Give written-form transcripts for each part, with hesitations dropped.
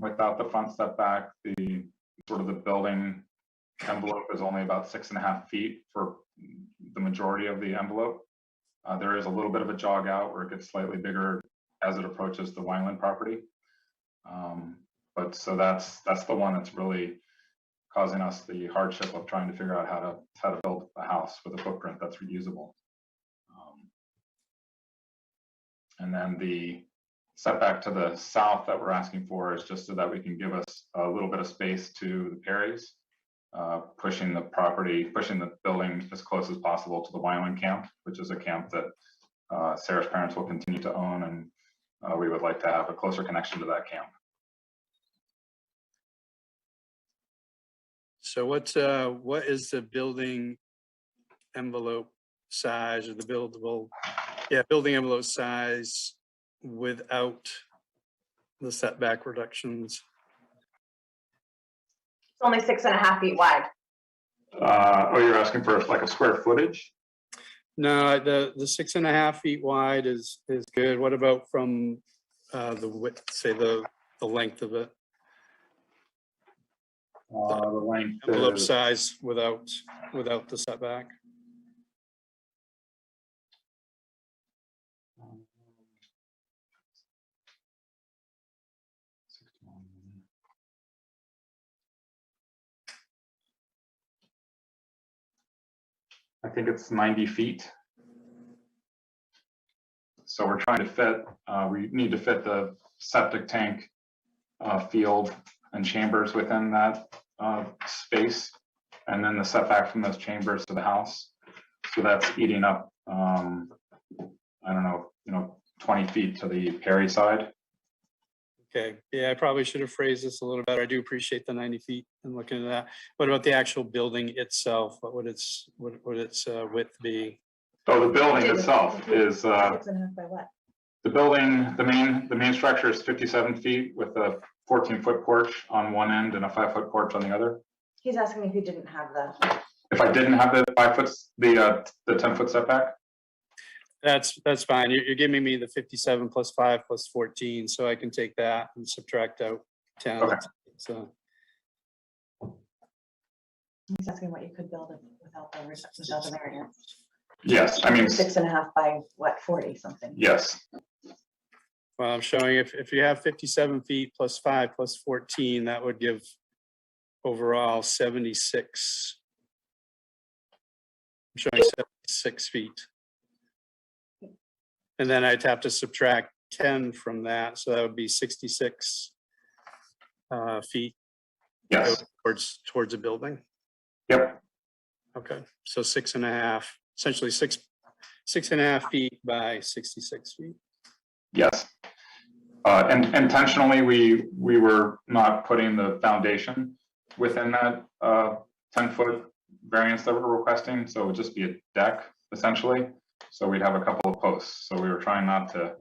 Without the front setback, the building envelope is only about 6.5 feet for the majority of the envelope. There is a little bit of a jog out where it gets slightly bigger as it approaches the Wineland property. But so that's the one that's really causing us the hardship of trying to figure out how to build a house with a footprint that's reusable. And then the setback to the south that we're asking for is just so that we can give us a little bit of space to the Perrys, pushing the building as close as possible to the Wineland camp, which is a camp that Sarah's parents will continue to own, and we would like to have a closer connection to that camp. So what is the building envelope size, or the building envelope size without the setback reductions? It's only 6.5 feet wide. Oh, you're asking for like a square footage? No, the 6.5 feet wide is good. What about from the width, say the length of it? The length Envelope is, size without the setback. I think it's 90 feet. So we're trying to fit, we need to fit the septic tank field and chambers within that space, and then the setback from those chambers to the house. So that's eating up, I don't know, 20 feet to the Perry side. Okay, yeah, I probably should have phrased this a little better. I do appreciate the 90 feet and looking at that. What about the actual building itself? What would its width be? So the building itself is 6.5 by what? the building, the main structure is 57 feet with a 14-foot porch on one end and a 5-foot porch on the other. He's asking if you didn't have the. If I didn't have the 5 foot, the 10-foot setback. That's fine. You're giving me the 57 plus 5 plus 14, so I can take that and subtract out 10. Okay. So He's asking what you could build without the variance. Yes, I mean 6.5 by what, 40 something. yes. well, I'm showing if you have 57 feet plus 5 plus 14, that would give overall 76. I'm showing 76 feet. And then I'd have to subtract 10 from that, so that would be 66 feet Yes. towards a building. Yep. Okay, so 6.5, essentially 6.5 feet by 66 feet. Yes. And intentionally, we were not putting the foundation within that 10-foot variance that we're requesting, so it would just be a deck essentially. So we'd have a couple of posts. So we were trying not to,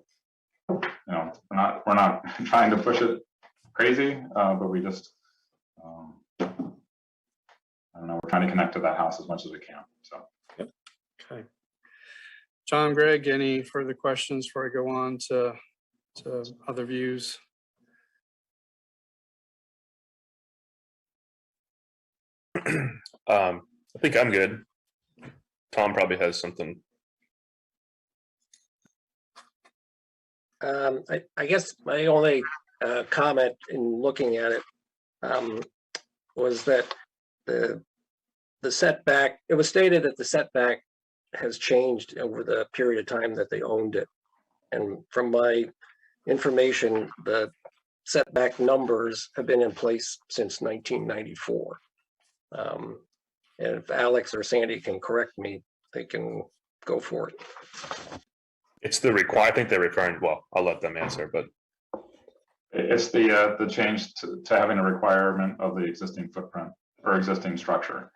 we're not trying to push it crazy, but we just, I don't know, we're trying to connect to that house as much as we can. So. Yep. Okay. John, Greg, any further questions before I go on to other views? I think I'm good. Tom probably has something. I guess my only comment in looking at it was that the setback, it was stated that the setback has changed over the period of time that they owned it. And from my information, the setback numbers have been in place since 1994. And if Alex or Sandy can correct me, they can go for it. It's the I think they're referring, well, I'll let them answer, but It's the change to having a requirement of the existing footprint or existing structure.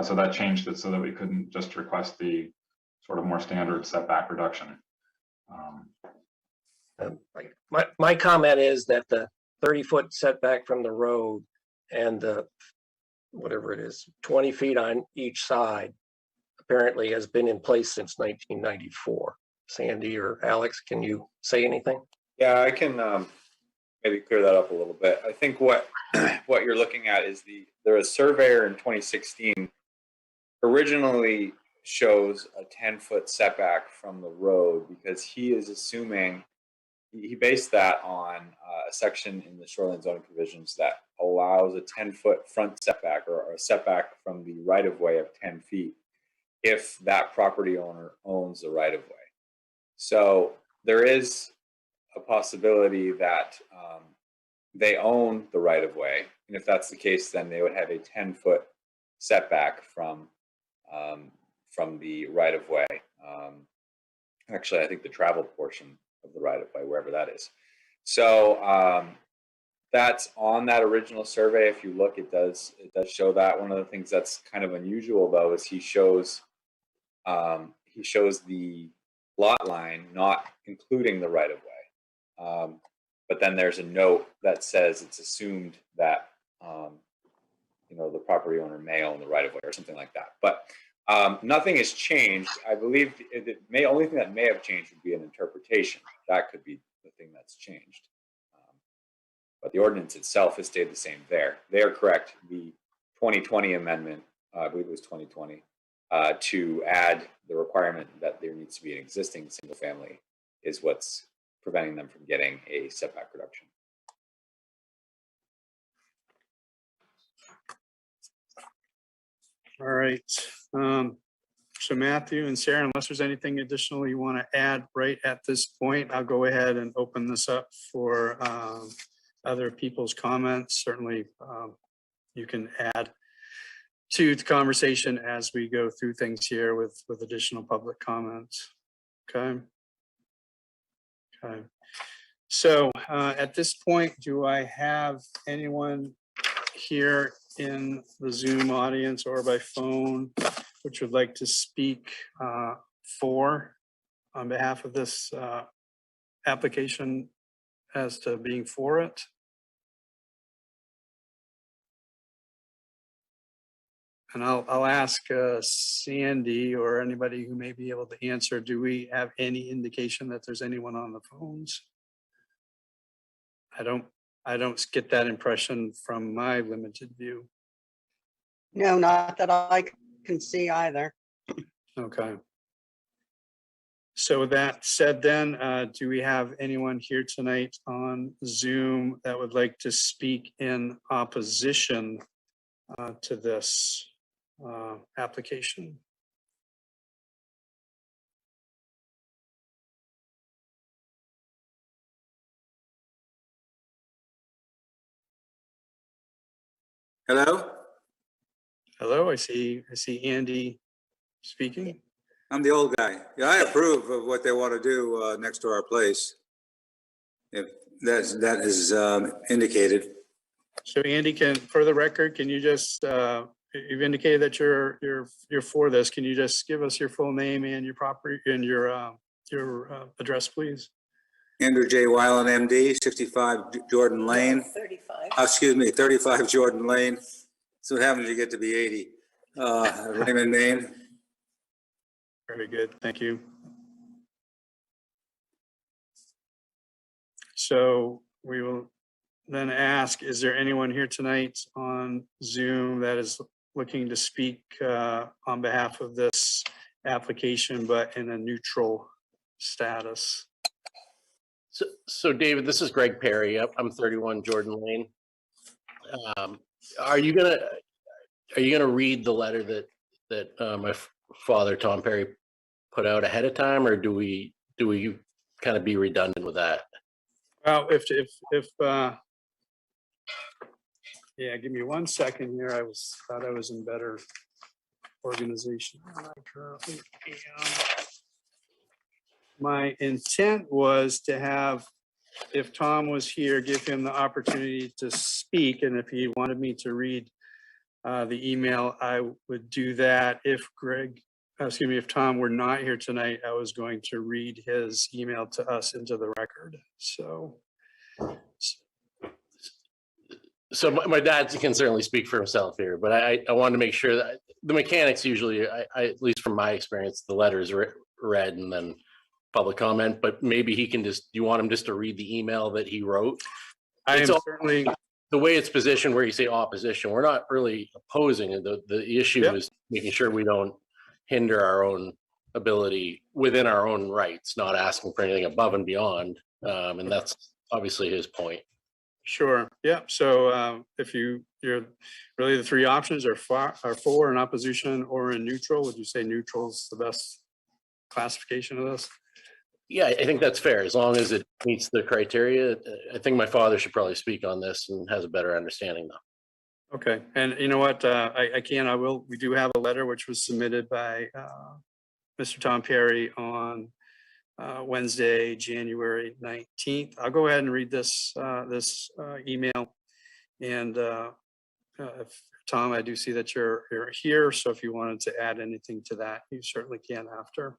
So that changed it so that we couldn't just request the sort of more standard setback reduction. My comment is that the 30-foot setback from the road and the, whatever it is, 20 feet on each side apparently has been in place since 1994. Sandy or Alex, can you say anything? Yeah, I can maybe clear that up a little bit. I think what what you're looking at is there was a surveyor in 2016 originally shows a 10-foot setback from the road because he is assuming he based that on a section in the shoreline zoning provisions that allows a 10-foot front setback or a setback from the right-of-way of 10 feet if that property owner owns the right-of-way. So there is a possibility that they own the right-of-way, and if that's the case, then they would have a 10-foot setback from the right-of-way. Actually, I think the travel portion of the right-of-way, wherever that is. So that's on that original survey. If you look, it does show that. One of the things that's kind of unusual, though, is he shows the lot line not including the right-of-way. But then there's a note that says it's assumed that the property owner may own the right-of-way or something like that. But nothing has changed. I believe the only thing that may have changed would be an interpretation. That could be the thing that's changed. But the ordinance itself has stayed the same there. They are correct. The 2020 amendment, I believe it was 2020, to add the requirement that there needs to be an existing single family is what's preventing them from getting a setback reduction. All right. So Matthew and Sarah, unless there's anything additional you want to add right at this point, I'll go ahead and open this up for other people's comments. Certainly, you can add to the conversation as we go through things here with additional public comments. Okay. Okay. So at this point, do I have anyone here in the Zoom audience or by phone which would like to speak on behalf of this application as to being for it? And I'll ask Sandy or anybody who may be able to answer, do we have any indication that there's anyone on the phones? I don't get that impression from my limited view. No, not that I can see either. Okay. So with that said then, do we have anyone here tonight on Zoom that would like to speak in opposition to this application? Hello, Hello, I see Andy speaking. I'm the old guy. Yeah, I approve of what they want to do next to our place. If that is indicated. So Andy, for the record, can you just, you've indicated that you're for this. Can you just give us your full name and your property and your address, please? Andrew J. Weiland, MD, 65 Jordan Lane. 35. Excuse me, 35 Jordan Lane. So what happens you get to be 80? Raymond, Maine. Very good, thank you. So we will then ask, is there anyone here tonight on Zoom that is looking to speak on behalf of this application, but in a neutral status? So David, this is Greg Perry. I'm 31 Jordan Lane. Are you gonna read the letter that my father Tom Perry put out ahead of time, or do we kind of be redundant with that? Well, if yeah, give me 1 second here. Thought I was in better organization than I currently am. My intent was to have, if Tom was here, give him the opportunity to speak, and if he wanted me to read the email, I would do that. If Tom were not here tonight, I was going to read his email to us into the record. So my dad can certainly speak for himself here, but I wanted to make sure that the mechanics usually, I at least from my experience, the letter is read and then public comment, but maybe he can you want him just to read the email that he wrote? I It's am all- certainly, the way it's positioned where you say opposition, we're not really opposing it. The issue Yep. is making sure we don't hinder our own ability within our own rights, not asking for anything above and beyond. And that's obviously his point. sure, yeah. So if you're really, the three options are for, in opposition, or in neutral. Would you say neutral is the best classification of this? Yeah, I think that's fair, as long as it meets the criteria. I think my father should probably speak on this and has a better understanding though. Okay, and you know what, I will, we do have a letter which was submitted by Mr. Tom Perry on Wednesday, January 19th. I'll go ahead and read this email. And if, Tom, I do see that you're here, so if you wanted to add anything to that, you certainly can after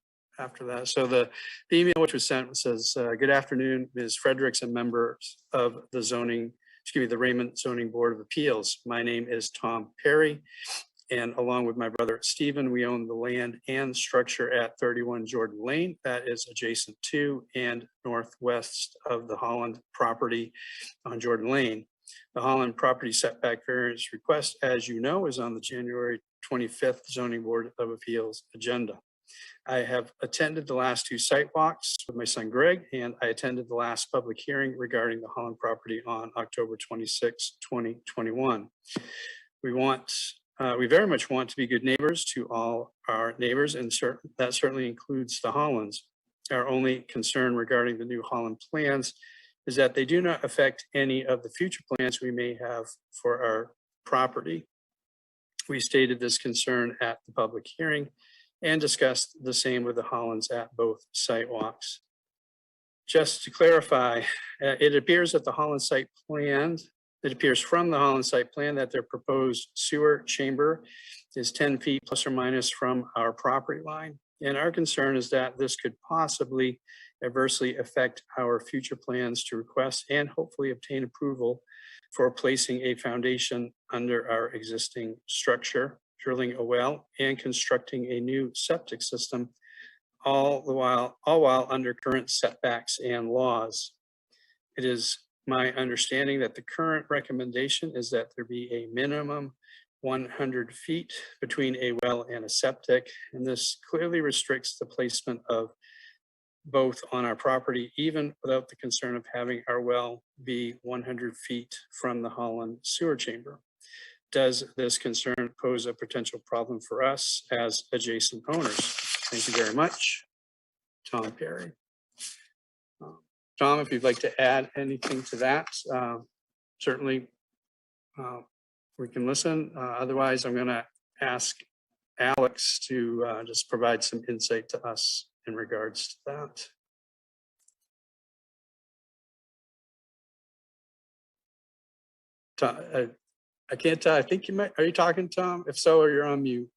that. So the email which was sent says, good afternoon, Ms. Fredericks and members of the Raymond Zoning Board of Appeals. My name is Tom Perry, and along with my brother Stephen, we own the land and structure at 31 Jordan Lane that is adjacent to and northwest of the Holland property on Jordan Lane. The Holland property setback variance request, as you know, is on the January 25th Zoning Board of Appeals agenda. I have attended the last two site walks with my son Greg, and I attended the last public hearing regarding the Holland property on October 26, 2021. We very much want to be good neighbors to all our neighbors, and that certainly includes the Hollands. Our only concern regarding the new Holland plans is that they do not affect any of the future plans we may have for our property. We stated this concern at the public hearing and discussed the same with the Hollands at both site walks. Just to clarify, it appears from the Holland site plan that their proposed sewer chamber is 10 feet plus or minus from our property line. And our concern is that this could possibly adversely affect our future plans to request and hopefully obtain approval for placing a foundation under our existing structure, drilling a well, and constructing a new septic system, all while under current setbacks and laws. It is my understanding that the current recommendation is that there be a minimum 100 feet between a well and a septic, and this clearly restricts the placement of both on our property, even without the concern of having our well be 100 feet from the Holland sewer chamber. Does this concern pose a potential problem for us as adjacent owners? Thank you very much, Tom Perry. Tom, if you'd like to add anything to that, certainly we can listen. Otherwise, I'm going to ask Alex to just provide some insight to us in regards to that. Tom, I can't tell. I think you might. Are you talking, Tom? If so, or you're on mute.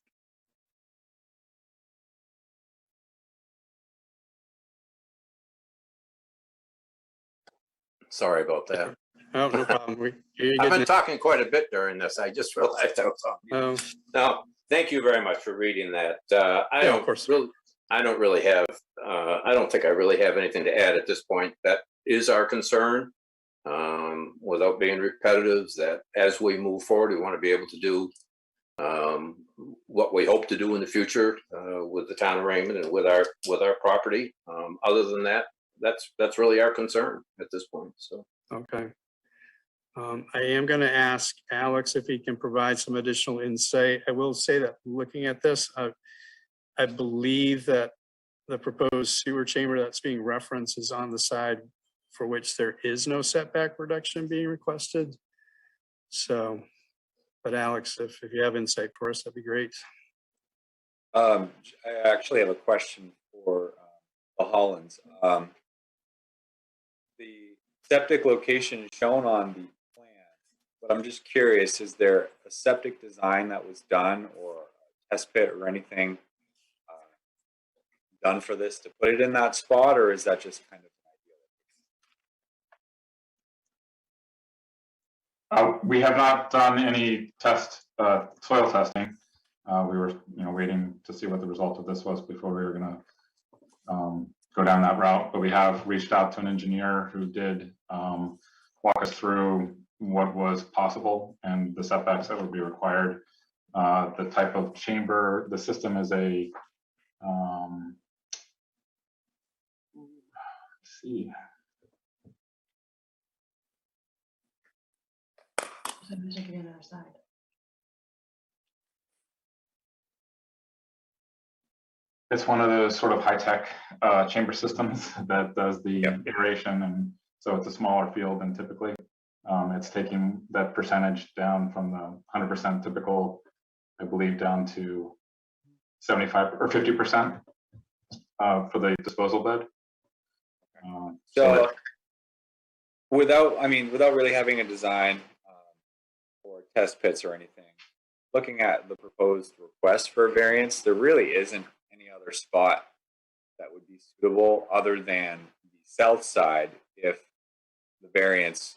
Sorry about that. Oh, no problem. I've been talking quite a bit during this. I just realized I was on mute. Oh, No, thank you very much for reading that. I yeah, of course. I don't really have, I don't think I really have anything to add at this point. That is our concern. Without being repetitive, that as we move forward, we want to be able to do what we hope to do in the future with the town of Raymond and with our property. Other than that, that's really our concern at this point. So Okay. I am going to ask Alex if he can provide some additional insight. I will say that looking at this, I believe that the proposed sewer chamber that's being referenced is on the side for which there is no setback reduction being requested. So, but Alex, if you have insight for us, that'd be great. I actually have a question for the Hollands. The septic location is shown on the plan, but I'm just curious, is there a septic design that was done or a test pit or anything done for this to put it in that spot, or is that just kind of an idea? We have not done any soil testing. We were, waiting to see what the result of this was before we were going to go down that route. But we have reached out to an engineer who did walk us through what was possible and the setbacks that would be required. The type of chamber, the system is a, let's see, So I'm just looking at the other side. it's one of those sort of high-tech chamber systems that does the iteration, and so it's a smaller field than typically. It's taking that percentage down from the 100% typical, I believe, down to 75 or 50% for the disposal bed. So without really having a design or test pits or anything, looking at the proposed request for a variance, there really isn't any other spot that would be suitable other than the south side if the variance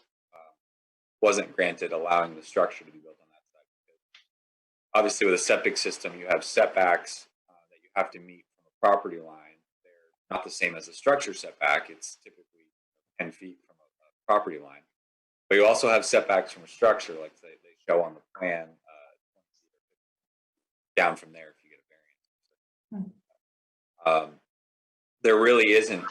wasn't granted, allowing the structure to be built on that side. Because obviously, with a septic system, you have setbacks that you have to meet from a property line. They're not the same as a structure setback. It's typically 10 feet from a property line. But you also have setbacks from a structure, like they show on the plan, down from there if you get a variance. There really isn't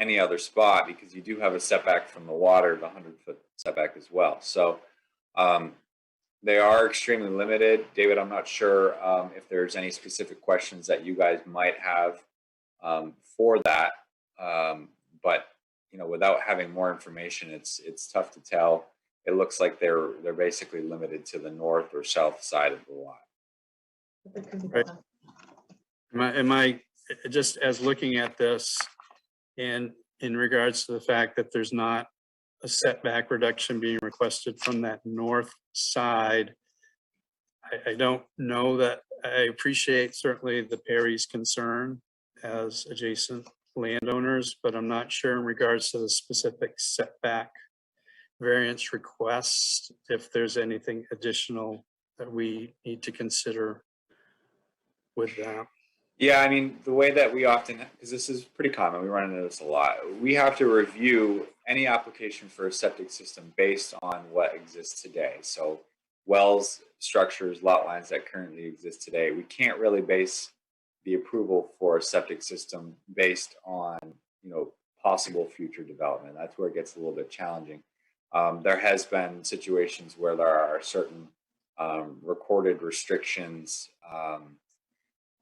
any other spot because you do have a setback from the water, the 100-foot setback as well. So they are extremely limited. David, I'm not sure if there's any specific questions that you guys might have for that. But without having more information, it's tough to tell. It looks like they're basically limited to the north or south side of the lot. Right. Am I just as looking at this and in regards to the fact that there's not a setback reduction being requested from that north side, I don't know that I appreciate certainly the Perry's concern as adjacent landowners, but I'm not sure in regards to the specific setback variance request, if there's anything additional that we need to consider with that. Yeah, I mean, the way that we often, because this is pretty common, we run into this a lot, we have to review any application for a septic system based on what exists today. So wells, structures, lot lines that currently exist today. We can't really base the approval for a septic system based on, possible future development. That's where it gets a little bit challenging. There has been situations where there are certain recorded restrictions,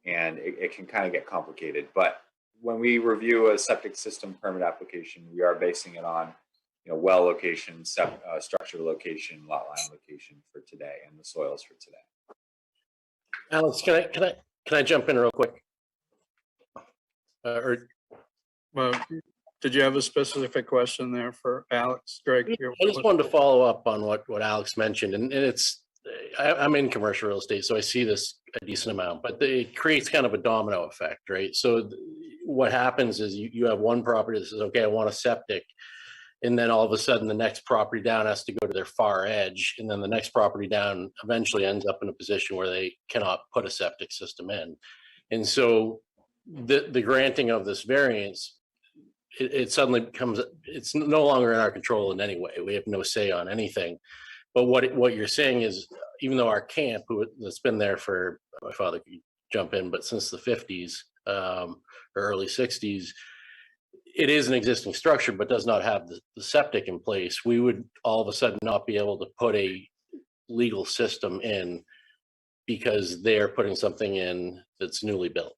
and it can kind of get complicated. But when we review a septic system permit application, we are basing it on, well location, structure location, lot line location for today, and the soils for today. Alex, can I jump in real quick? Well, did you have a specific question there for Alex? Greg? I just wanted to follow up on what Alex mentioned, and I'm in commercial real estate, so I see this a decent amount, but it creates kind of a domino effect, right? So what happens is you have one property that says, okay, I want a septic, and then all of a sudden the next property down has to go to their far edge, and then the next property down eventually ends up in a position where they cannot put a septic system in. And so the granting of this variance, it suddenly becomes, it's no longer in our control in any way. We have no say on anything. But what you're saying is, even though our camp, that's been there for, my father could jump in, but since the 50s or early 60s, it is an existing structure, but does not have the septic in place. We would all of a sudden not be able to put a legal system in because they're putting something in that's newly built.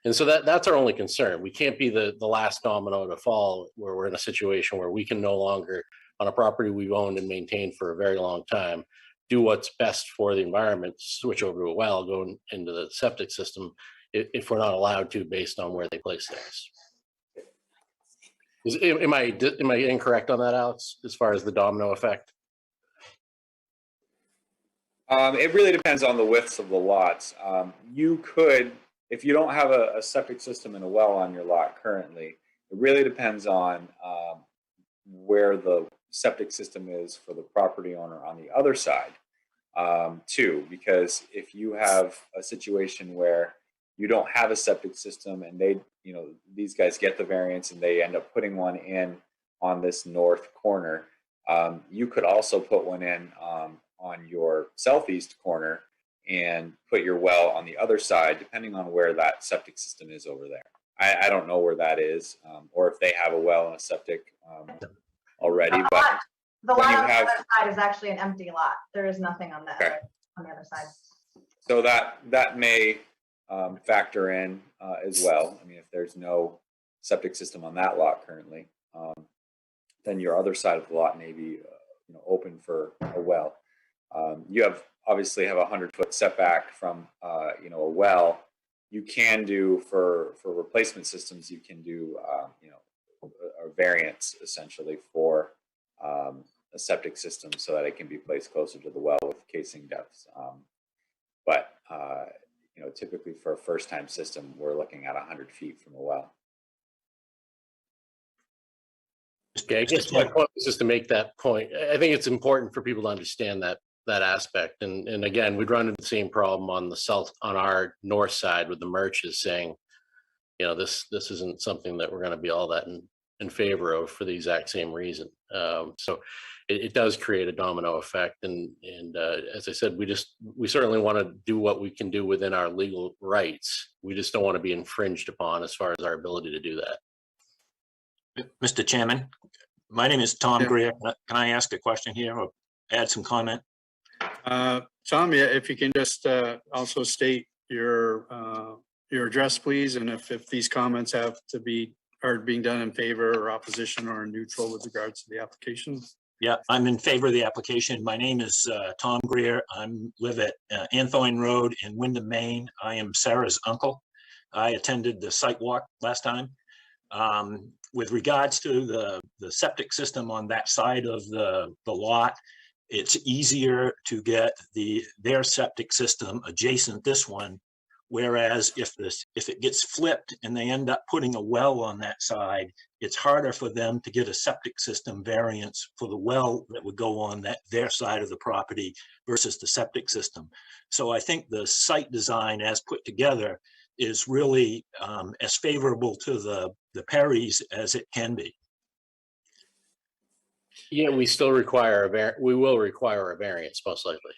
And so that's our only concern. We can't be the last domino to fall where we're in a situation where we can no longer, on a property we've owned and maintained for a very long time, do what's best for the environment, switch over to a well, go into the septic system, if we're not allowed to based on where they place things. Am I incorrect on that, Alex, as far as the domino effect? It really depends on the widths of the lots. You could, if you don't have a septic system and a well on your lot currently, it really depends on where the septic system is for the property owner on the other side, too. Because if you have a situation where you don't have a septic system and these guys get the variance and they end up putting one in on this north corner, You could also put one in on your southeast corner and put your well on the other side, depending on where that septic system is over there. I don't know where that is, or if they have a well and a septic already. But The when lot you on the have, other side is actually an empty lot. There is nothing on the Okay. on the other side. so that may factor in as well. I mean, if there's no septic system on that lot currently, then your other side of the lot may be open for a well. You obviously have a 100-foot setback from a well. You can do for replacement systems. You can do a variance essentially for a septic system so that it can be placed closer to the well with casing depths. But typically for a first-time system, we're looking at 100 feet from a well. Okay, I guess my point was just to make that point. I think it's important for people to understand that aspect. And again, we'd run into the same problem on our north side with the merchants saying, this isn't something that we're going to be all that in favor of for the exact same reason. So it does create a domino effect. And as I said, we certainly want to do what we can do within our legal rights. We just don't want to be infringed upon as far as our ability to do that. Mr. Chairman, my name is Tom Yeah. Greer. Can I ask a question here or add some comment? Tom, yeah, if you can just also state your address, please, and if these comments are being done in favor or opposition or neutral with regards to the application. Yeah, I'm in favor of the application. My name is Tom Greer. I live at Anthorn Road in Wyndham, Maine. I am Sarah's uncle. I attended the site walk last time. With regards to the septic system on that side of the lot, it's easier to get their septic system adjacent this one. Whereas if it gets flipped and they end up putting a well on that side, it's harder for them to get a septic system variance for the well that would go on their side of the property versus the septic system. So I think the site design as put together is really as favorable to the Perrys as it can be. Yeah, we will require a variance most likely.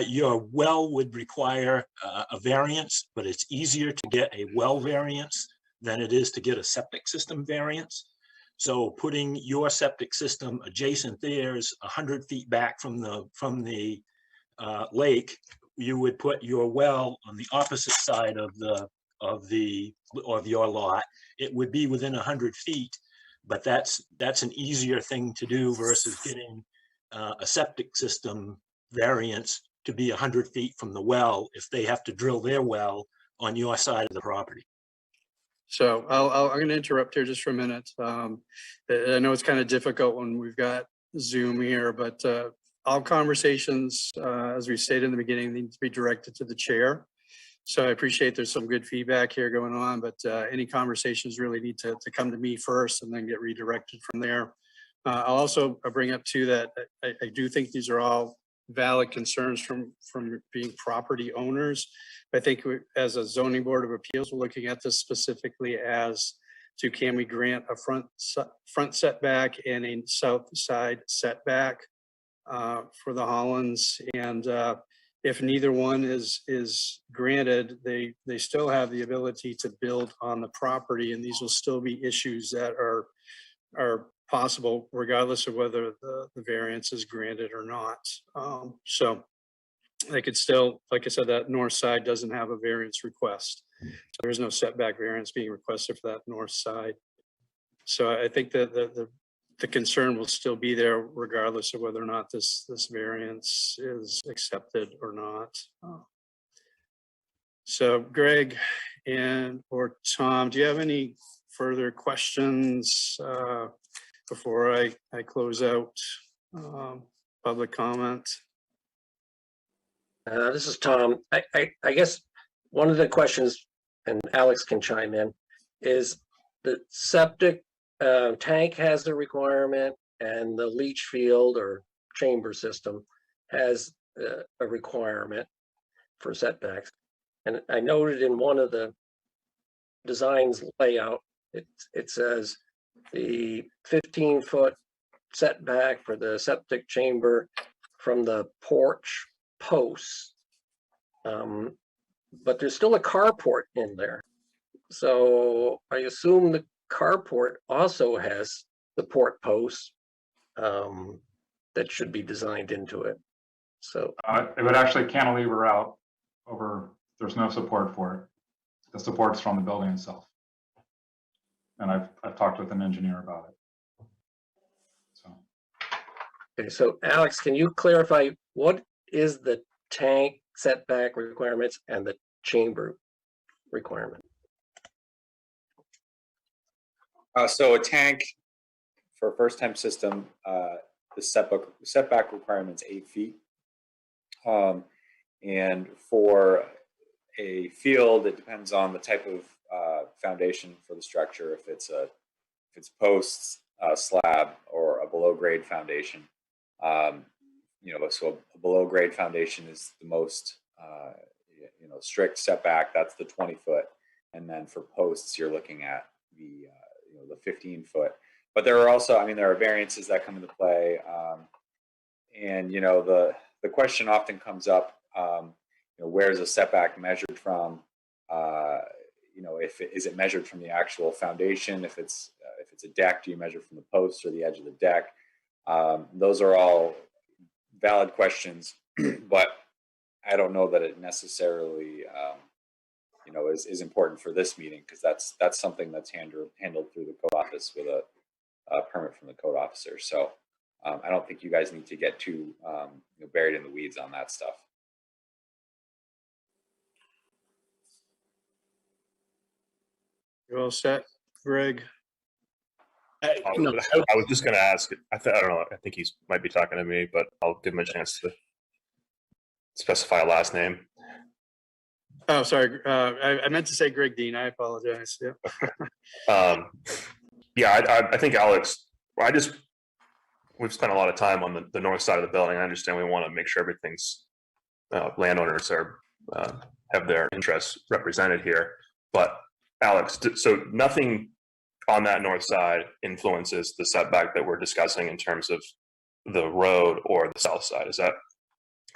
Your well would require a variance, but it's easier to get a well variance than it is to get a septic system variance. So putting your septic system adjacent theirs 100 feet back from the lake, you would put your well on the opposite side of your lot. It would be within 100 feet, but that's an easier thing to do versus getting a septic system variance to be 100 feet from the well if they have to drill their well on your side of the property. So I'm going to interrupt here just for a minute. I know it's kind of difficult when we've got Zoom here, but all conversations, as we stated in the beginning, need to be directed to the chair. So I appreciate there's some good feedback here going on, but any conversations really need to come to me first and then get redirected from there. I'll also bring up too that I do think these are all valid concerns from being property owners. I think as a zoning board of appeals, we're looking at this specifically as to can we grant a front setback and a south side setback for the Hollands, and if neither one is granted, they still have the ability to build on the property, and these will still be issues that are possible regardless of whether the variance is granted or not. So they could still, like I said, that north side doesn't have a variance request. So there's no setback variance being requested for that north side. So I think that the concern will still be there regardless of whether or not this variance is accepted or not. So Greg or Tom, do you have any further questions before I close out public comment? This is Tom. I guess one of the questions, and Alex can chime in, is the septic tank has a requirement and the leach field or chamber system has a requirement for setbacks. And I noted in one of the designs layout, it says the 15-foot setback for the septic chamber from the porch posts. But there's still a carport in there. So I assume the carport also has the port posts that should be designed into it. So It would actually cantilever out over, there's no support for it. The support's from the building itself. And I've talked with an engineer about it. So, okay, so Alex, can you clarify what is the tank setback requirements and the chamber requirement? So a tank for a first-time system, the setback requirement's 8 feet. And for a field, it depends on the type of foundation for the structure. If it's posts, slab, or a below-grade foundation. So a below-grade foundation is the most strict setback. That's the 20-foot, and then for posts, you're looking at the 15-foot. But there are also, there are variances that come into play, and the question often comes up. Where's a setback measured from? Is it measured from the actual foundation? If it's a deck, do you measure from the post or the edge of the deck? Those are all valid questions, but I don't know that it necessarily is important for this meeting, because that's something that's handled through the code office with a permit from the code officer. So I don't think you guys need to get too buried in the weeds on that stuff. You all set, Greg? I was just going to ask. I don't know. I think he might be talking to me, but I'll give him a chance to specify a last name. Oh, sorry. I meant to say Greg Dean. I apologize. Yeah. I think Alex. We've spent a lot of time on the north side of the building. I understand we want to make sure everything's landowners are have their interests represented here. But Alex, so nothing on that north side influences the setback that we're discussing in terms of the road or the south side.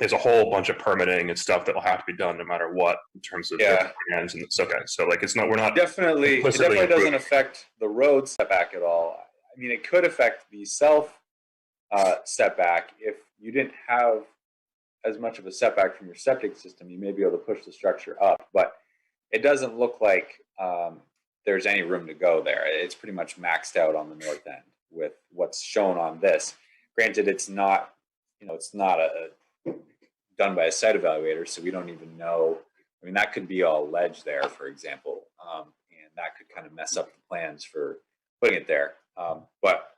There's a whole bunch of permitting and stuff that will have to be done no matter what in terms of plans, and it's okay. So we're not it definitely doesn't affect the road setback at all. It could affect the self setback. If you didn't have as much of a setback from your septic system, you may be able to push the structure up, but it doesn't look like there's any room to go there. It's pretty much maxed out on the north end with what's shown on this. Granted, it's not done by a site evaluator, so we don't even know. That could be all ledge there, for example, and that could kind of mess up the plans for putting it there. But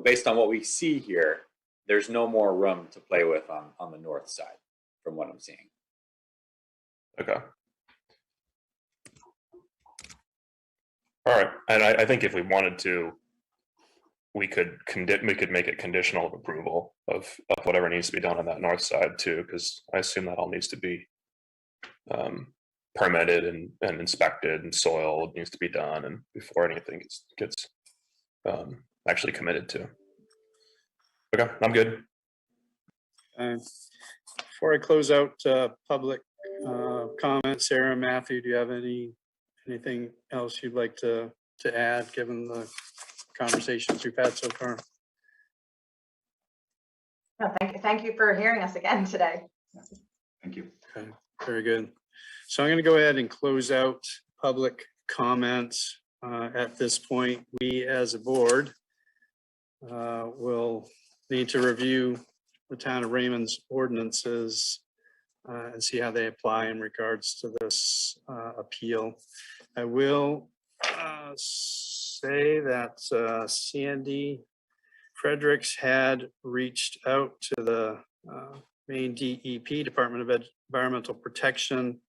based on what we see here, there's no more room to play with on the north side, from what I'm seeing. Okay. All right, and I think if we wanted to, we could make it conditional of approval of whatever needs to be done on that north side too, because I assume that all needs to be permitted and inspected, and soil needs to be done, and before anything gets actually committed to. Okay, I'm good. Before I close out public comments, Sarah, Matthew, do you have anything else you'd like to add, given the conversations we've had so far? No, thank you for hearing us again today. thank you. Okay, very good. So I'm going to go ahead and close out public comments at this point. We, as a board, will need to review the town of Raymond's ordinances and see how they apply in regards to this appeal. I will say that Sandy Fredericks had reached out to the Maine DEP, Department of Environmental Protection,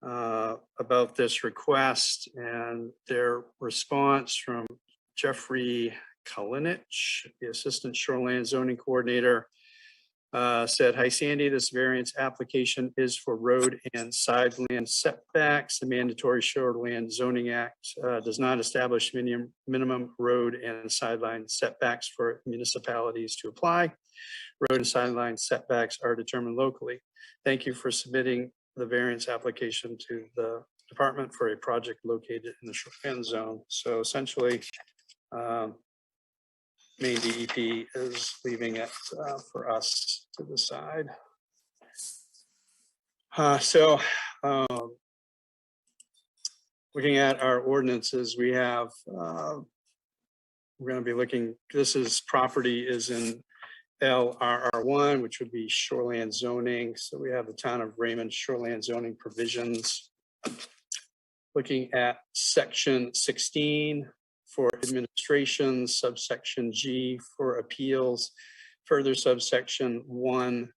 about this request, and their response from Jeffrey Kalinich, the Assistant Shoreline Zoning Coordinator, Said, hi Sandy, this variance application is for road and sideland setbacks. The mandatory shoreland zoning act does not establish minimum road and sideline setbacks for municipalities to apply. Road and sideline setbacks are determined locally. Thank you for submitting the variance application to the department for a project located in the shoreland zone. So essentially, Maine DEP is leaving it for us to decide. Looking at our ordinances, we have, we're going to be looking, property is in LRR1, which would be shoreland zoning. So we have the town of Raymond shoreland zoning provisions. Looking at section 16 for administration, subsection G for appeals, further subsection 1,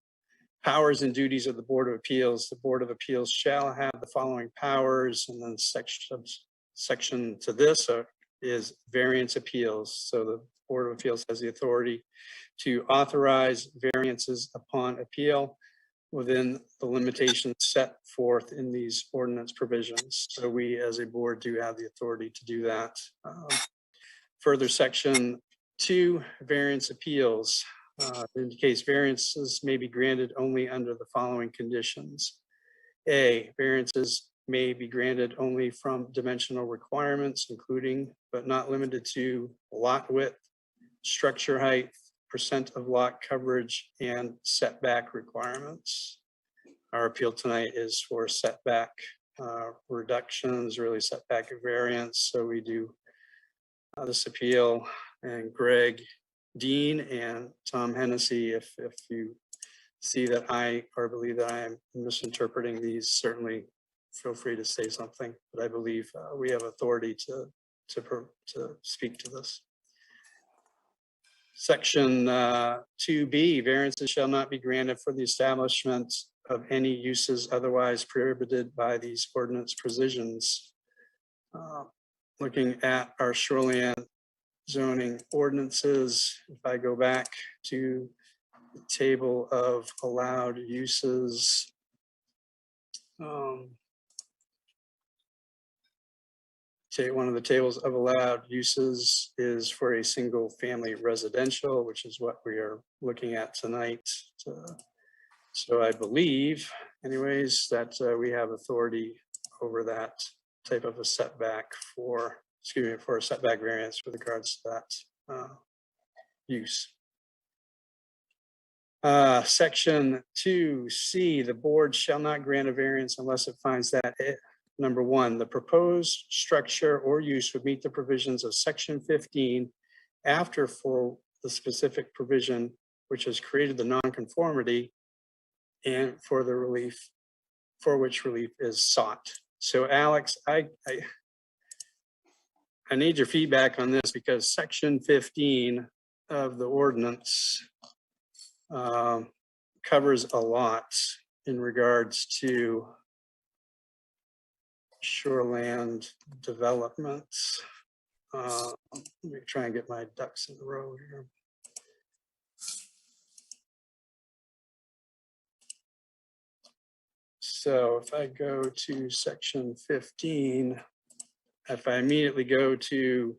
powers and duties of the Board of Appeals. The Board of Appeals shall have the following powers, and then section to this is variance appeals. So the Board of Appeals has the authority to authorize variances upon appeal within the limitations set forth in these ordinance provisions. So we as a board do have the authority to do that. Further section 2, variance appeals indicates variances may be granted only under the following conditions. A, variances may be granted only from dimensional requirements, including but not limited to lot width, structure height, percent of lot coverage, and setback requirements. Our appeal tonight is for setback reductions, really setback variance. So we do this appeal, and Greg Dean and Tom Hennessy, if you see that I or believe that I am misinterpreting these, certainly feel free to say something, but I believe we have authority to speak to this. Section 2B, variances shall not be granted for the establishment of any uses otherwise prohibited by these ordinance provisions. Looking at our shoreline zoning ordinances, if I go back to the table of allowed uses, one of the tables of allowed uses is for a single family residential, which is what we are looking at tonight. So I believe anyways that we have authority over that type of a setback for a setback variance with regards to that use. Section 2C, the board shall not grant a variance unless it finds that number 1, the proposed structure or use would meet the provisions of section 15 after for the specific provision which has created the nonconformity and for the relief for which relief is sought. So Alex, I need your feedback on this because section 15 of the ordinance covers a lot in regards to shoreland developments. Let me try and get my ducks in a row here. So if I go to section 15, if I immediately go to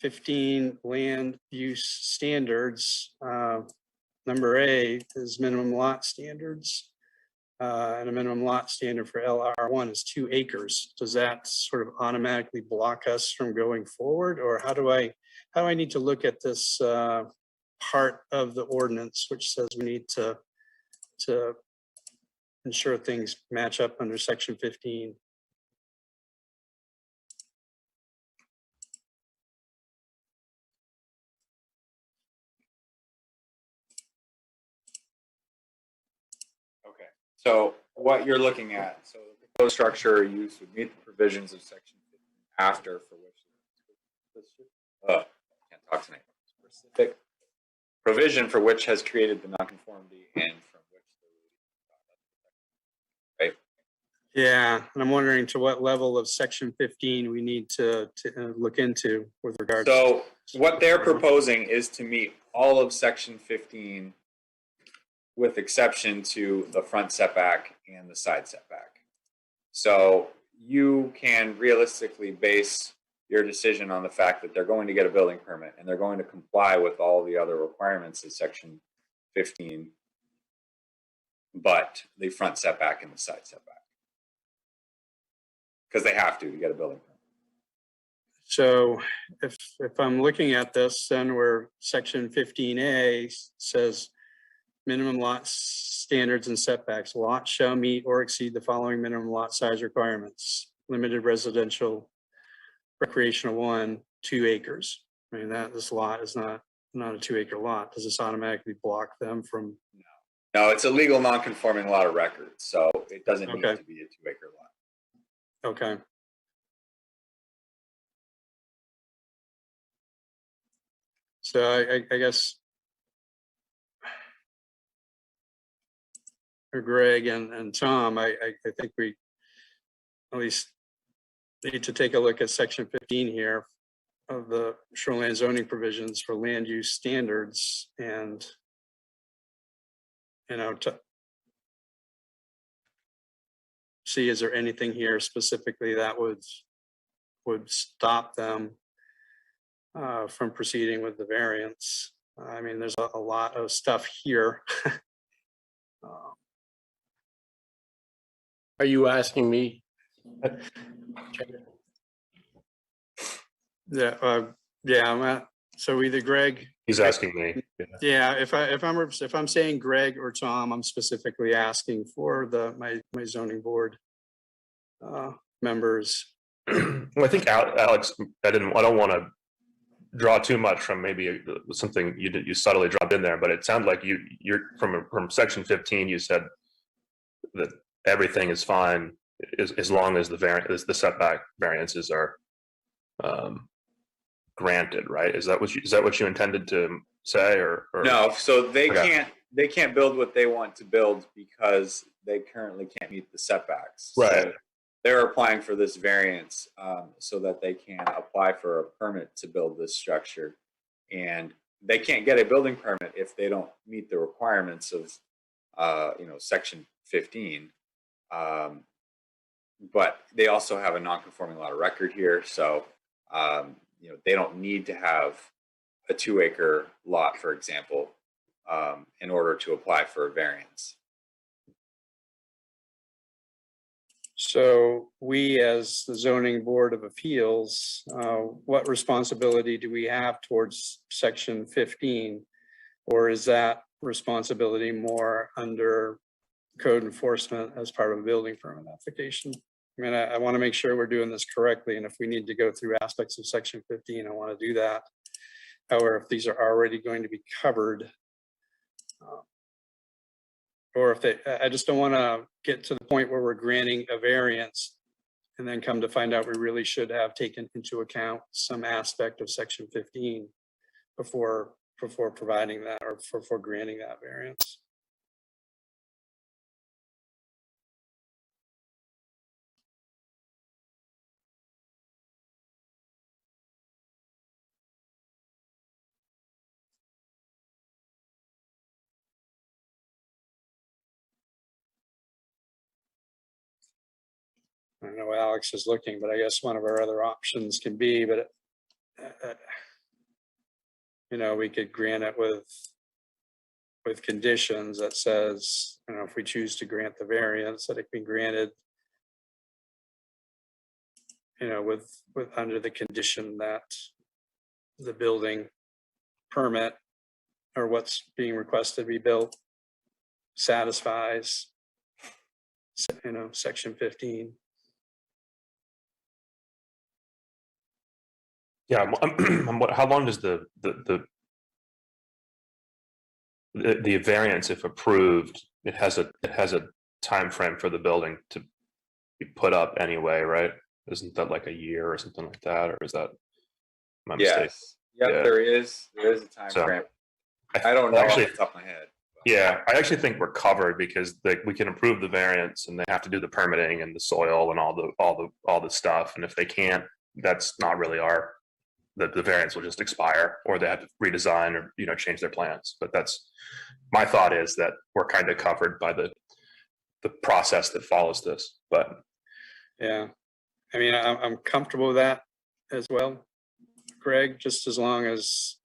15 land use standards, number A is minimum lot standards. And a minimum lot standard for LR1 is 2 acres. Does that sort of automatically block us from going forward? Or how do I need to look at this part of the ordinance, which says we need to ensure things match up under section 15? Okay, so what you're looking at, so the proposed structure or use would meet the provisions of section 15 after for which can't talk tonight. Specific provision for which has created the nonconformity and from which the right. Yeah, and I'm wondering to what level of section 15 we need to look into with regards. So what they're proposing is to meet all of section 15 with exception to the front setback and the side setback. So you can realistically base your decision on the fact that they're going to get a building permit and they're going to comply with all the other requirements of section 15, but the front setback and the side setback. Because they have to get a building permit. So if I'm looking at this, then where section 15A says minimum lot standards and setbacks, lots shall meet or exceed the following minimum lot size requirements. Limited residential, recreational 1, 2 acres. I mean, this lot is not a 2 acre lot. Does this automatically block them from? No, it's a legal non-conforming lot of record, so it doesn't need Okay. to be a 2 acre lot. Okay. So I guess for Greg and Tom, I think we at least need to take a look at section 15 here of the shoreline zoning provisions for land use standards and, you know, to see, is there anything here specifically that would stop them from proceeding with the variance? I mean, there's a lot of stuff here. Are you asking me? Yeah. So either Greg. He's asking me. Yeah, if I'm saying Greg or Tom, I'm specifically asking for my zoning board members. Well, I think Alex, I don't want to draw too much from maybe something you subtly dropped in there, but it sounds like you're from section 15. You said that everything is fine as long as the setback variances are granted, right? Is that what you intended to say, or? No, so they Okay. can't build what they want to build because they currently can't meet the setbacks. Right. So they're applying for this variance so that they can apply for a permit to build this structure, and they can't get a building permit if they don't meet the requirements of section 15. But they also have a non-conforming lot of record here, so they don't need to have a 2 acre lot, for example, in order to apply for a variance. So we, as the zoning board of appeals, what responsibility do we have towards section 15? Or is that responsibility more under code enforcement as part of a building permit application? I mean, I want to make sure we're doing this correctly. And if we need to go through aspects of section 15, I want to do that. However, if these are already going to be covered, or if I just don't want to get to the point where we're granting a variance and then come to find out we really should have taken into account some aspect of section 15 before providing that or for granting that variance. I don't know what Alex is looking, but I guess one of our other options can be, but we could grant it with conditions that says, if we choose to grant the variance, that it can be granted, with under the condition that the building permit or what's being requested to be built satisfies, section 15. Yeah. How long does the variance, if approved, it has a time frame for the building to be put up anyway, right? Isn't that like a year or something like that, or is that my mistake? Yes. Yep, Yeah. there is a time frame. I don't know actually, off the top of my head. Yeah, I actually think we're covered because we can approve the variance, and they have to do the permitting and the soil and all the stuff. And if they can't, that's not really our the variance will just expire, or they have to redesign or, you know, change their plans. But that's, my thought is that we're kind of covered by the process that follows this, but. Yeah, I mean, I'm comfortable with that as well, Greg, just as long as,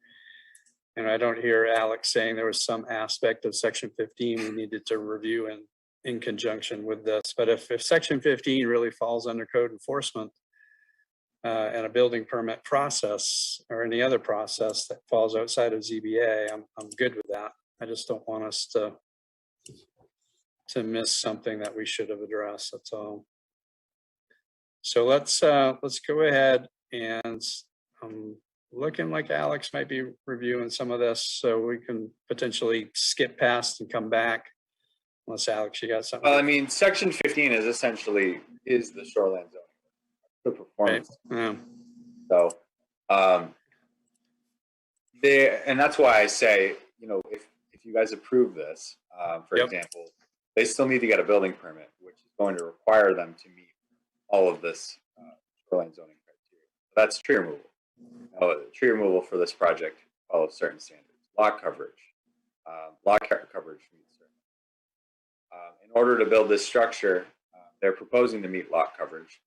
and I don't hear Alex saying there was some aspect of section 15 we needed to review in conjunction with this. But if section 15 really falls under code enforcement and a building permit process or any other process that falls outside of ZBA, I'm good with that. I just don't want us to miss something that we should have addressed, that's all. So let's go ahead, and looking like Alex might be reviewing some of this, so we can potentially skip past and come back. Unless Alex, you got something? Well, I mean, section 15 is essentially the shoreline zone, the performance. Yeah. So, and that's why I say, you know, if you guys approve this, for example, they still need to get a building permit, which is going to require them to meet all of this shoreline zoning criteria. That's tree removal. Tree removal for this project follows certain standards. Lot coverage meets certain. In order to build this structure, they're proposing to meet lot coverage,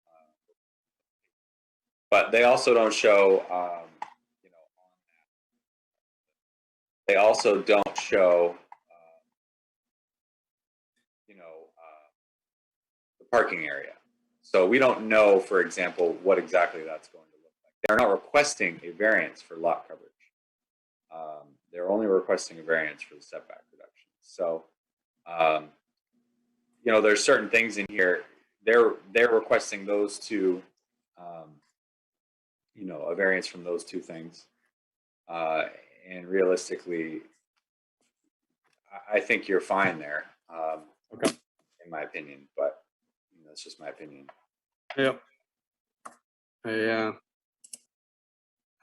but they also don't show, you know, they also don't show, you know, the parking area. So we don't know, for example, what exactly that's going to look like. They're not requesting a variance for lot coverage. They're only requesting a variance for the setback reduction. So, you know, there's certain things in here. They're requesting those two, you know, a variance from those two things. And realistically, I think you're fine there, in my opinion. But you know, that's just my opinion. Yep.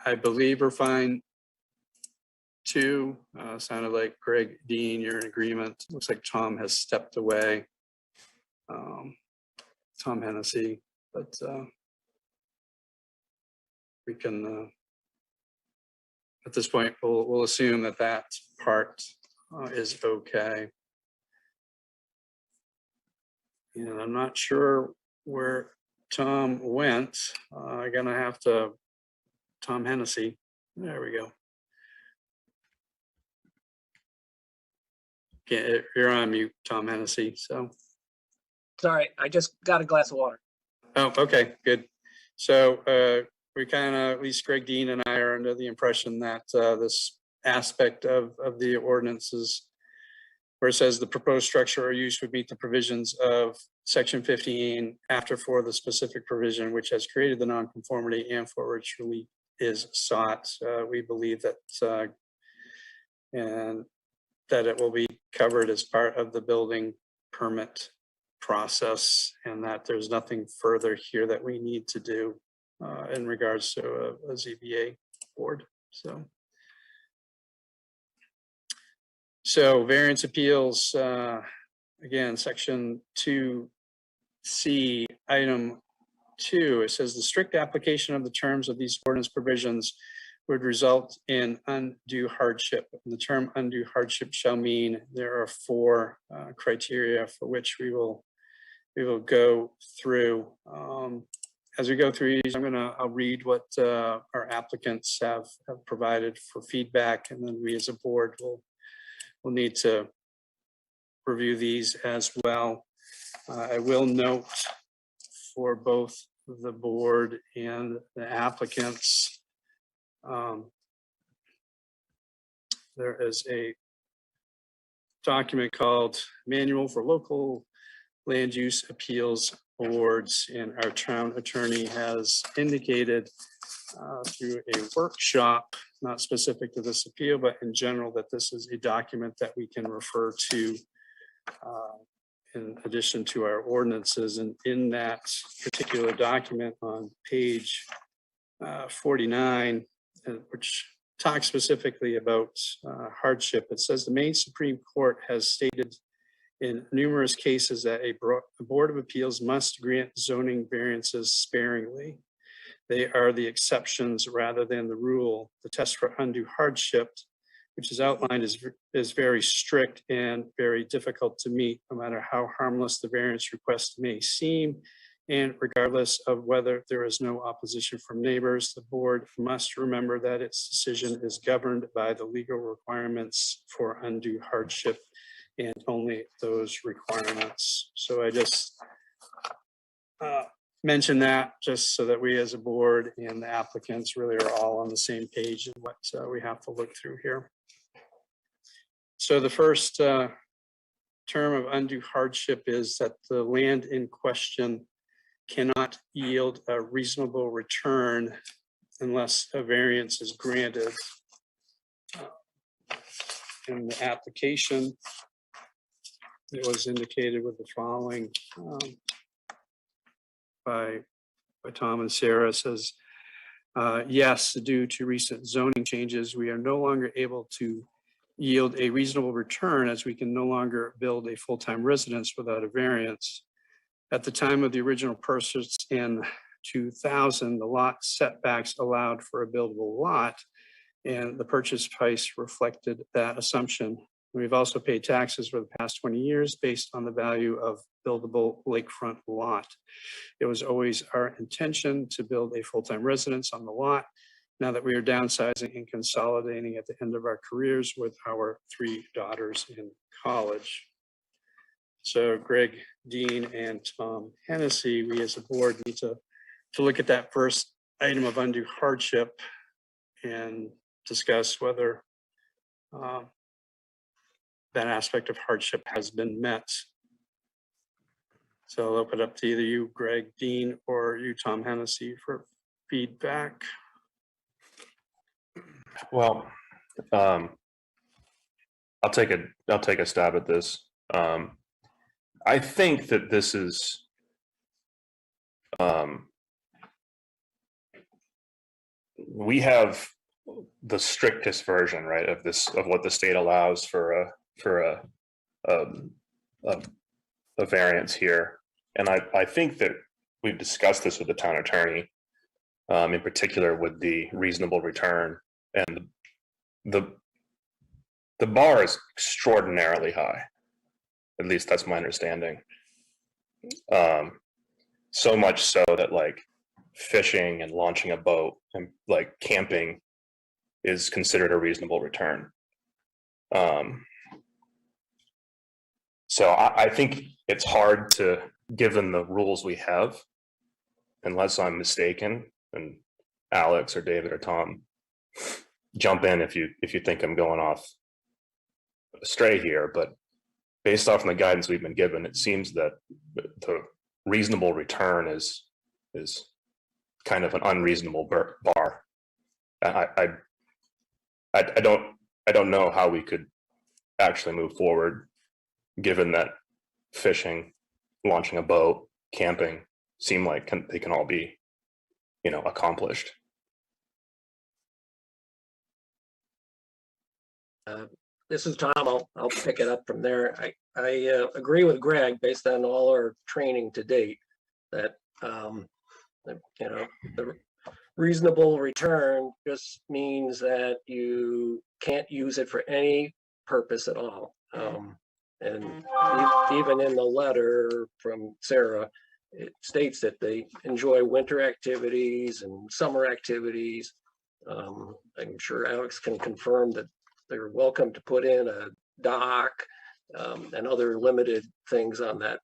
I believe we're fine too. Sounded like Greg, Dean, you're in agreement. Looks like Tom has stepped away. Tom Hennessy, but we can, at this point, we'll assume that part is okay. And I'm not sure where Tom went. I'm gonna have to, Tom Hennessy, there we go. Okay, you're on mute, Tom Hennessy, so. Sorry, I just got a glass of water. Oh, okay, good. So we kind of, at least Greg, Dean and I are under the impression that this aspect of the ordinances where it says the proposed structure or use would meet the provisions of section 15 after for the specific provision which has created the nonconformity and for which relief is sought. We believe that and that it will be covered as part of the building permit process, and that there's nothing further here that we need to do in regards to a ZBA board. So variance appeals, again, section 2C, item 2, it says the strict application of the terms of these ordinance provisions would result in undue hardship. And the term undue hardship shall mean there are 4 criteria for which we will go through. As we go through these, I'll read what our applicants have provided for feedback, and then we as a board will need to review these as well. I will note for both the board and the applicants, there is a document called Manual for Local Land Use Appeals Boards, and our town attorney has indicated through a workshop, not specific to this appeal, but in general, that this is a document that we can refer to in addition to our ordinances. And in that particular document on page 49, which talks specifically about hardship, it says the Maine Supreme Court has stated in numerous cases that a Board of Appeals must grant zoning variances sparingly. They are the exceptions rather than the rule. The test for undue hardship, which is outlined, is very strict and very difficult to meet, no matter how harmless the variance request may seem. And regardless of whether there is no opposition from neighbors, the board must remember that its decision is governed by the legal requirements for undue hardship and only those requirements. So I just mention that just so that we as a board and the applicants really are all on the same page in what we have to look through here. So the first term of undue hardship is that the land in question cannot yield a reasonable return unless a variance is granted. In the application, it was indicated with the following by Tom and Sarah. Says, yes, due to recent zoning changes, we are no longer able to yield a reasonable return as we can no longer build a full-time residence without a variance. At the time of the original purchase in 2000, the lot setbacks allowed for a buildable lot, and the purchase price reflected that assumption. We've also paid taxes for the past 20 years based on the value of buildable lakefront lot. It was always our intention to build a full-time residence on the lot. Now that we are downsizing and consolidating at the end of our careers with our 3 daughters in college. So Greg, Dean, and Tom Hennessy, we as a board need to look at that first item of undue hardship and discuss whether that aspect of hardship has been met. So I'll open it up to either you, Greg, Dean, or you, Tom Hennessy, for feedback. Well, I'll take a stab at this. I think that this is we have the strictest version, right, of what the state allows for a variance here, and I think that we've discussed this with the town attorney, in particular with the reasonable return, and the bar is extraordinarily high. At least that's my understanding. So much so that like fishing and launching a boat and like camping is considered a reasonable return. So I think it's hard to, given the rules we have, unless I'm mistaken, and Alex or David or Tom, jump in if you think I'm going off astray here, but based off of the guidance we've been given, it seems that the reasonable return is kind of an unreasonable bar. I don't know how we could actually move forward, given that fishing, launching a boat, camping seem like they can all be, accomplished. This is Tom. I'll pick it up from there. I agree with Greg based on all our training to date that the reasonable return just means that you can't use it for any purpose at all. And even in the letter from Sarah, it states that they enjoy winter activities and summer activities. I'm sure Alex can confirm that they're welcome to put in a dock and other limited things on that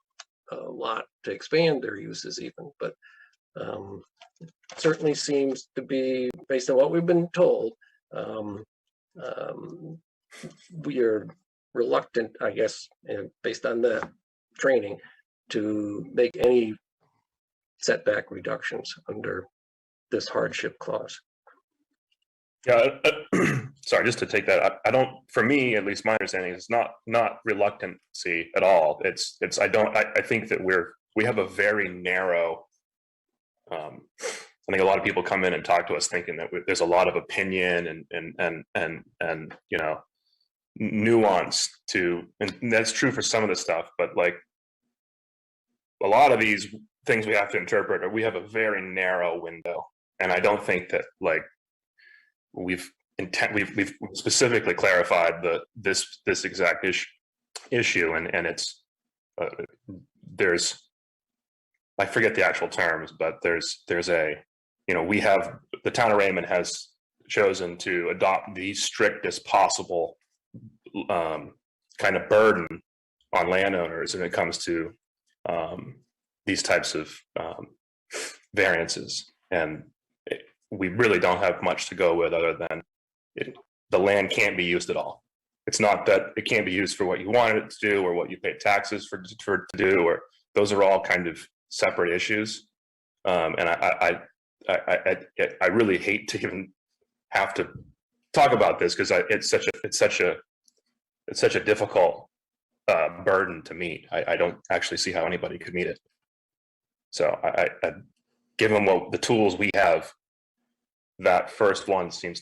lot to expand their uses even. But it certainly seems to be, based on what we've been told, we are reluctant, I guess, based on the training, to make any setback reductions under this hardship clause. Yeah, sorry, just to take that, I don't, for me, at least my understanding is not reluctancy at all. I think that we have a very narrow, I think a lot of people come in and talk to us thinking that there's a lot of opinion and nuance to, and that's true for some of the stuff, but like a lot of these things we have to interpret, or we have a very narrow window And I don't think that like we've specifically clarified this exact issue, and it's there's, I forget the actual terms, but there's a, we have, the town of Raymond has chosen to adopt the strictest possible kind of burden on landowners when it comes to these types of variances. And we really don't have much to go with other than the land can't be used at all. It's not that it can't be used for what you wanted it to do or what you pay taxes for to do, or those are all kind of separate issues. And I really hate to even have to talk about this because it's such a difficult burden to meet. I don't actually see how anybody could meet it. So I given what the tools we have, that first one seems